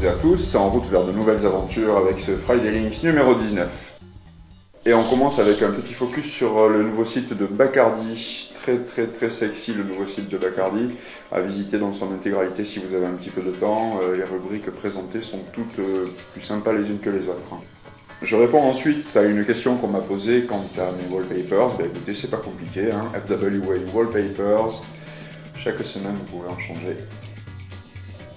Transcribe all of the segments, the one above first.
toutes et à tous, en route vers de nouvelles aventures avec ce Friday Links numéro 19. Et on commence avec un petit focus sur le nouveau site de Bacardi, très sexy le nouveau site de Bacardi, à visiter dans son intégralité si vous avez un petit peu de temps. Les rubriques présentées sont toutes plus sympas les unes que les autres. Je réponds ensuite à une question qu'on m'a posée quant à mes wallpapers. Ben écoutez, c'est pas compliqué, hein. FWA Wallpapers, chaque semaine vous pouvez en changer.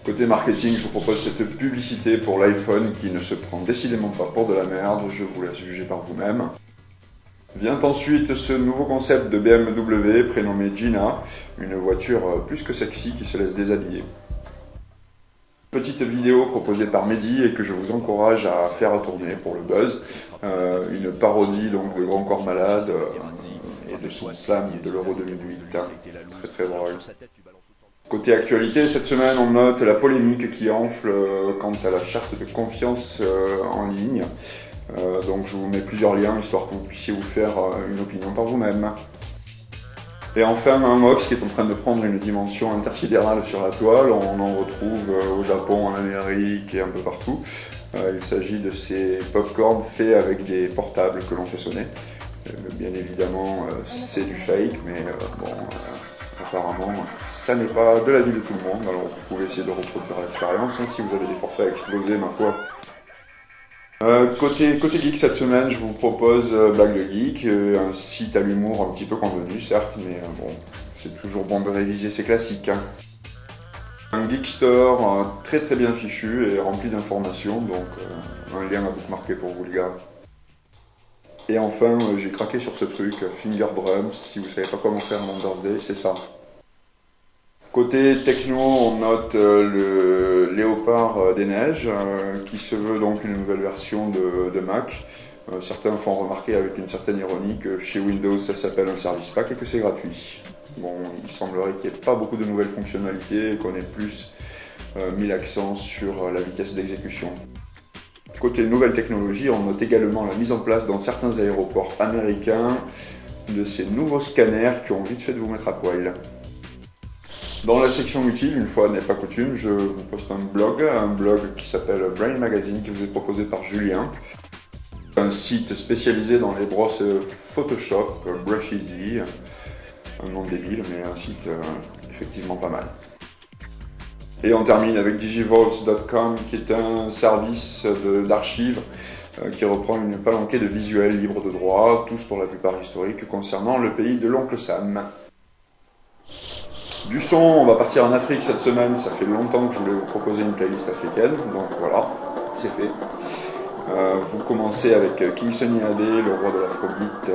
Côté marketing, je vous propose cette publicité pour l'iPhone qui ne se prend décidément pas pour de la merde, je vous laisse juger par vous-même. Vient ensuite ce nouveau concept de BMW prénommé Gina, une voiture plus que sexy qui se laisse déshabiller. Petite vidéo proposée par Mehdi et que je vous encourage à faire tourner pour le buzz, une parodie donc de Grand Corps Malade et de son slam de l'Euro 2008, très drôle. Côté actualité, cette semaine on note la polémique qui enfle quant à la charte de confiance en ligne. Donc je vous mets plusieurs liens histoire que vous puissiez vous faire une opinion par vous-même. Et enfin un MOX qui est en train de prendre une dimension intersidérale sur la toile, on en retrouve au Japon, en Amérique et un peu partout. Il s'agit de ces pop-corn faits avec des portables que l'on fait sonner. Bien évidemment c'est du fake, mais apparemment ça n'est pas de l'avis de tout le monde, alors vous pouvez essayer de reproduire l'expérience si vous avez des forfaits à exploser ma foi. Côté geek cette semaine, je vous propose Blague de Geek, un site à l'humour un petit peu convenu certes, mais bon, c'est toujours bon de réviser ses classiques. Hein. Un geek store très bien fichu et rempli d'informations, donc un lien à bookmarker pour vous les gars. Et enfin, j'ai craqué sur ce truc, Finger Drums, si vous savez pas comment faire un Mother's Day, c'est ça. Côté techno, on note le Léopard des Neiges, qui se veut donc une nouvelle version de Mac. Certains font remarquer avec une certaine ironie que chez Windows ça s'appelle un service pack et que c'est gratuit. Bon, il semblerait qu'il n'y ait pas beaucoup de nouvelles fonctionnalités et qu'on ait plus mis l'accent sur la vitesse d'exécution. Côté nouvelles technologies, on note également la mise en place dans certains aéroports américains de ces nouveaux scanners qui ont vite fait de vous mettre à poil. Dans la section utile, une fois n'est pas coutume, je vous poste un blog qui s'appelle Brain Magazine qui vous est proposé par Julien. Un site spécialisé dans les brosses Photoshop, Brush Easy, un nom débile mais un site effectivement pas mal. Et on termine avec digivolts.com qui est un service d'archives qui reprend une palanquée de visuels libres de droit, tous pour la plupart historiques, concernant le pays de l'oncle Sam. Du son, on va partir en Afrique cette semaine, ça fait longtemps que je voulais vous proposer une playlist africaine, donc voilà, c'est fait. Vous commencez avec King Sunny Adé, le roi de l'afrobeat,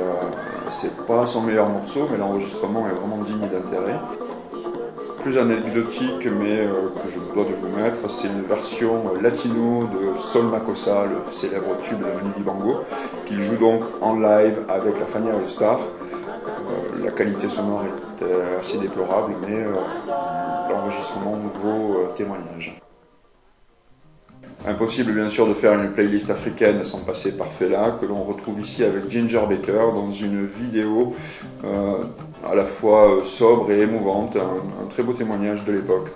c'est pas son meilleur morceau, mais l'enregistrement est vraiment digne d'intérêt. Plus anecdotique, mais que je me dois de vous mettre, c'est une version latino de Sol Makossa, le célèbre tube de Manu Dibango, qu'il joue donc en live avec la Fania All Star. La qualité sonore est assez déplorable, mais l'enregistrement vaut témoignage. Impossible bien sûr de faire une playlist africaine sans passer par Fela, que l'on retrouve ici avec Ginger Baker dans une vidéo à la fois sobre et émouvante, un très beau témoignage de l'époque.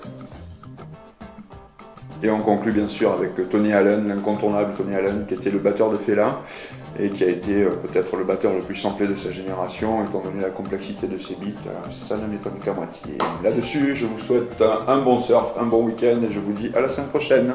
Et on conclut bien sûr avec Tony Allen, l'incontournable Tony Allen, qui était le batteur de Fela et qui a été peut-être le batteur le plus samplé de sa génération, étant donné la complexité de ses beats, ça ne m'étonne qu'à moitié. Là-dessus, je vous souhaite un bon surf, un bon week-end et je vous dis à la semaine prochaine.